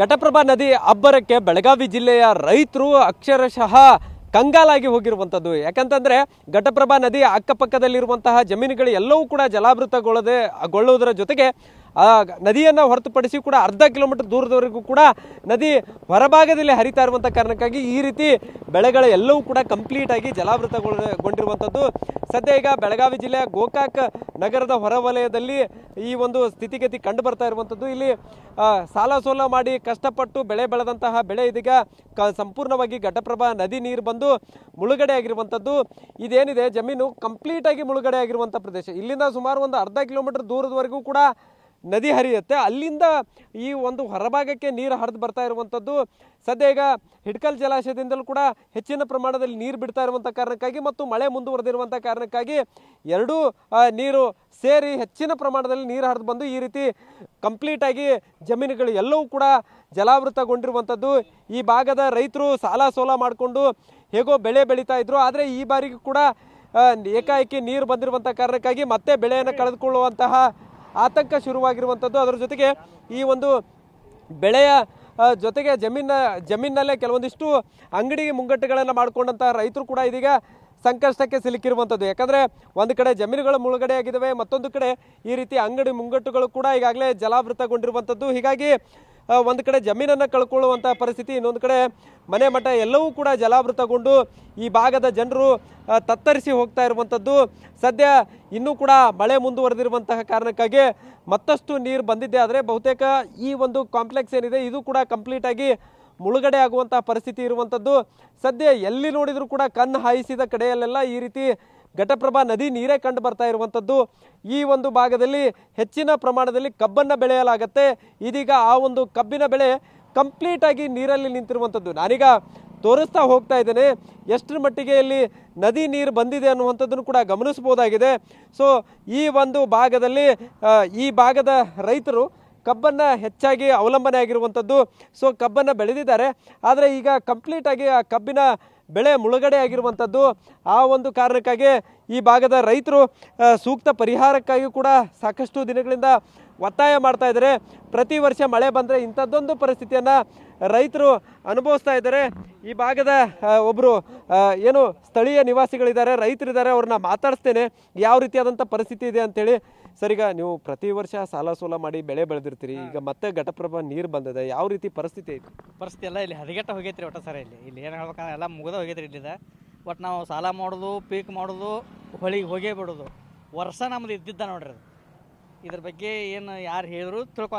ಘಟಪ್ರಭಾ ನದಿ ಅಬ್ಬರಕ್ಕೆ ಬೆಳಗಾವಿ ಜಿಲ್ಲೆಯ ರೈತರು ಅಕ್ಷರಶಃ ಕಂಗಾಲಾಗಿ ಹೋಗಿರುವಂಥದ್ದು. ಯಾಕಂತಂದ್ರೆ ಘಟಪ್ರಭಾ ನದಿಯ ಅಕ್ಕಪಕ್ಕದಲ್ಲಿರುವಂತಹ ಜಮೀನುಗಳು ಎಲ್ಲವೂ ಕೂಡ ಜಲಾವೃತಗೊಳ್ಳುವುದರ ಜೊತೆಗೆ ನದಿಯನ್ನು ಹೊರತುಪಡಿಸಿ ಕೂಡ ಅರ್ಧ ಕಿಲೋಮೀಟರ್ ದೂರದವರೆಗೂ ಕೂಡ ನದಿ ಹೊರಭಾಗದಲ್ಲಿ ಹರಿತಾ ಇರುವಂಥ ಕಾರಣಕ್ಕಾಗಿ ಈ ರೀತಿ ಬೆಳೆಗಳ ಎಲ್ಲವೂ ಕೂಡ ಕಂಪ್ಲೀಟ್ ಆಗಿ ಜಲಾವೃತಗೊಂಡಿರುವಂಥದ್ದು. ಸದ್ಯ ಈಗ ಬೆಳಗಾವಿ ಜಿಲ್ಲೆಯ ಗೋಕಾಕ್ ನಗರದ ಹೊರವಲಯದಲ್ಲಿ ಈ ಒಂದು ಸ್ಥಿತಿಗತಿ ಕಂಡು ಬರ್ತಾ ಇರುವಂಥದ್ದು. ಇಲ್ಲಿ ಸಾಲ ಸೋಲ ಮಾಡಿ ಕಷ್ಟಪಟ್ಟು ಬೆಳೆ ಬೆಳೆದಂತಹ ಬೆಳೆ ಇದೀಗ ಸಂಪೂರ್ಣವಾಗಿ ಘಟಪ್ರಭಾ ನದಿ ನೀರು ಬಂದು ಮುಳುಗಡೆ ಆಗಿರುವಂಥದ್ದು. ಇದೇನಿದೆ ಜಮೀನು ಕಂಪ್ಲೀಟ್ ಆಗಿ ಮುಳುಗಡೆ ಆಗಿರುವಂಥ ಪ್ರದೇಶ. ಇಲ್ಲಿಂದ ಸುಮಾರು ಒಂದು ಅರ್ಧ ಕಿಲೋಮೀಟರ್ ದೂರದವರೆಗೂ ಕೂಡ ನದಿ ಹರಿಯುತ್ತೆ. ಅಲ್ಲಿಂದ ಈ ಒಂದು ಹೊರಭಾಗಕ್ಕೆ ನೀರು ಹರಿದು ಬರ್ತಾ ಇರುವಂಥದ್ದು. ಸದ್ಯ ಈಗ ಹಿಡ್ಕಲ್ ಜಲಾಶಯದಿಂದಲೂ ಕೂಡ ಹೆಚ್ಚಿನ ಪ್ರಮಾಣದಲ್ಲಿ ನೀರು ಬಿಡ್ತಾ ಇರುವಂಥ ಕಾರಣಕ್ಕಾಗಿ ಮತ್ತು ಮಳೆ ಮುಂದುವರೆದಿರುವಂಥ ಕಾರಣಕ್ಕಾಗಿ ಎರಡೂ ನೀರು ಸೇರಿ ಹೆಚ್ಚಿನ ಪ್ರಮಾಣದಲ್ಲಿ ನೀರು ಹರಿದು ಬಂದು ಈ ರೀತಿ ಕಂಪ್ಲೀಟ್ ಆಗಿ ಜಮೀನುಗಳು ಎಲ್ಲವೂ ಕೂಡ ಜಲಾವೃತಗೊಂಡಿರುವಂಥದ್ದು. ಈ ಭಾಗದ ರೈತರು ಸಾಲ ಸೋಲ ಮಾಡಿಕೊಂಡು ಹೇಗೋ ಬೆಳೆ ಬೆಳೀತಾ ಇದ್ರು. ಆದರೆ ಈ ಬಾರಿಗೂ ಕೂಡ ಏಕಾಏಕಿ ನೀರು ಬಂದಿರುವಂಥ ಕಾರಣಕ್ಕಾಗಿ ಮತ್ತೆ ಬೆಳೆಯನ್ನು ಕಳೆದುಕೊಳ್ಳುವಂತಹ ಆತಂಕ ಶುರುವಾಗಿರುವಂಥದ್ದು. ಅದರ ಜೊತೆಗೆ ಈ ಒಂದು ಬೆಳೆಯ ಜೊತೆಗೆ ಜಮೀನಲ್ಲೇ ಕೆಲವೊಂದಿಷ್ಟು ಅಂಗಡಿ ಮುಂಗಟ್ಟುಗಳನ್ನು ಮಾಡಿಕೊಂಡಂತಹ ರೈತರು ಕೂಡ ಇದೀಗ ಸಂಕಷ್ಟಕ್ಕೆ ಸಿಲುಕಿರುವಂಥದ್ದು. ಯಾಕಂದರೆ ಒಂದು ಕಡೆ ಜಮೀನುಗಳು ಮುಳುಗಡೆ ಆಗಿದ್ದಾವೆ, ಮತ್ತೊಂದು ಕಡೆ ಈ ರೀತಿ ಅಂಗಡಿ ಮುಂಗಟ್ಟುಗಳು ಕೂಡ ಈಗಾಗಲೇ ಜಲಾವೃತಗೊಂಡಿರುವಂಥದ್ದು. ಹೀಗಾಗಿ ಒಂದು ಕಡೆ ಜಮೀನನ್ನು ಕಳ್ಕೊಳ್ಳುವಂಥ ಪರಿಸ್ಥಿತಿ, ಇನ್ನೊಂದು ಕಡೆ ಮನೆ ಮಠ ಎಲ್ಲವೂ ಕೂಡ ಜಲಾವೃತಗೊಂಡು ಈ ಭಾಗದ ಜನರು ತತ್ತರಿಸಿ ಹೋಗ್ತಾ ಇರುವಂಥದ್ದು. ಸದ್ಯ ಇನ್ನೂ ಕೂಡ ಮಳೆ ಮುಂದುವರೆದಿರುವಂತಹ ಕಾರಣಕ್ಕಾಗಿ ಮತ್ತಷ್ಟು ನೀರು ಬಂದಿದೆ. ಆದರೆ ಬಹುತೇಕ ಈ ಒಂದು ಕಾಂಪ್ಲೆಕ್ಸ್ ಏನಿದೆ ಇದು ಕೂಡ ಕಂಪ್ಲೀಟ್ ಆಗಿ ಮುಳುಗಡೆ ಆಗುವಂತಹ ಪರಿಸ್ಥಿತಿ ಇರುವಂಥದ್ದು. ಸದ್ಯ ಎಲ್ಲಿ ನೋಡಿದರೂ ಕೂಡ ಕಣ್ಣು ಹಾಯಿಸಿದ ಕಡೆಯಲ್ಲೆಲ್ಲ ಈ ರೀತಿ ಘಟಪ್ರಭಾ ನದಿ ನೀರೇ ಕಂಡು ಬರ್ತಾ ಇರುವಂಥದ್ದು. ಈ ಒಂದು ಭಾಗದಲ್ಲಿ ಹೆಚ್ಚಿನ ಪ್ರಮಾಣದಲ್ಲಿ ಕಬ್ಬನ್ನು ಬೆಳೆಯಲಾಗತ್ತೆ. ಇದೀಗ ಆ ಒಂದು ಕಬ್ಬಿನ ಬೆಳೆ ಕಂಪ್ಲೀಟ್ ಆಗಿ ನೀರಲ್ಲಿ ನಿಂತಿರುವಂಥದ್ದು. ನಾನೀಗ ತೋರಿಸ್ತಾ ಹೋಗ್ತಾ ಇದ್ದೇನೆ ಎಷ್ಟರ ಮಟ್ಟಿಗೆ ಇಲ್ಲಿ ನದಿ ನೀರು ಬಂದಿದೆ ಅನ್ನುವಂಥದ್ದನ್ನು ಕೂಡ ಗಮನಿಸಬಹುದಾಗಿದೆ. ಸೊ ಈ ಒಂದು ಭಾಗದಲ್ಲಿ ಈ ಭಾಗದ ರೈತರು ಕಬ್ಬನ್ನು ಹೆಚ್ಚಾಗಿ ಅವಲಂಬನೆ ಆಗಿರುವಂಥದ್ದು. ಸೊ ಕಬ್ಬನ್ನು ಬೆಳೆದಿದ್ದಾರೆ, ಆದರೆ ಈಗ ಕಂಪ್ಲೀಟ್ ಆಗಿ ಆ ಕಬ್ಬಿನ ಬೆಳೆ ಮುಳುಗಡೆ ಆಗಿರುವಂಥದ್ದು. ಆ ಒಂದು ಕಾರಣಕ್ಕಾಗಿ ಈ ಭಾಗದ ರೈತರು ಸೂಕ್ತ ಪರಿಹಾರಕ್ಕಾಗಿ ಕೂಡ ಸಾಕಷ್ಟು ದಿನಗಳಿಂದ ಒತ್ತಾಯ ಮಾಡ್ತಾ ಇದ್ದಾರೆ. ಪ್ರತಿ ವರ್ಷ ಮಳೆ ಬಂದರೆ ಇಂಥದ್ದೊಂದು ಪರಿಸ್ಥಿತಿಯನ್ನು ರೈತರು ಅನುಭವಿಸ್ತಾ ಇದ್ದಾರೆ. ಈ ಭಾಗದ ಒಬ್ಬರು ಏನು ಸ್ಥಳೀಯ ನಿವಾಸಿಗಳಿದ್ದಾರೆ, ರೈತರಿದ್ದಾರೆ, ಅವ್ರನ್ನ ಮಾತಾಡಿಸ್ತೇನೆ ಯಾವ ರೀತಿಯಾದಂಥ ಪರಿಸ್ಥಿತಿ ಇದೆ ಅಂತೇಳಿ. ಸರ್, ಈಗ ನೀವು ಪ್ರತಿ ವರ್ಷ ಸಾಲ ಸೋಲ ಮಾಡಿ ಬೆಳೆ ಬೆಳೆದಿರ್ತೀರಿ, ಈಗ ಮತ್ತೆ ಘಟಪ್ರಭಾ ನೀರು ಬಂದಿದೆ, ಯಾವ ರೀತಿ ಪರಿಸ್ಥಿತಿ ಐತಿ? ಪರಿಸ್ಥಿತಿ ಎಲ್ಲ ಇಲ್ಲಿ ಹದಗೆಟ್ಟ ಹೋಗೈತ್ರಿ. ಒಟ್ಟು ಸರ್ ಇಲ್ಲಿ ಏನು ಹೇಳ್ಬೇಕಂದ್ರೆ ಎಲ್ಲ ಮುಗಿದ ಹೋಗೈತ್ರಿ. ಇಲ್ಲಿದ ಒಟ್ಟು ನಾವು ಸಾಲ ಮಾಡೋದು, ಪೀಕ್ ಮಾಡೋದು, ಹೊಳಿಗೆ ಹೋಗೇ ಬಿಡೋದು ವರ್ಷ ನಮ್ದು ಇದ್ದಿದ್ದ ನೋಡ್ರಿ. ಅದು ಇದ್ರ ಬಗ್ಗೆ ಏನು ಯಾರು ಹೇಳಿದ್ರು ತಿಳ್ಕೊ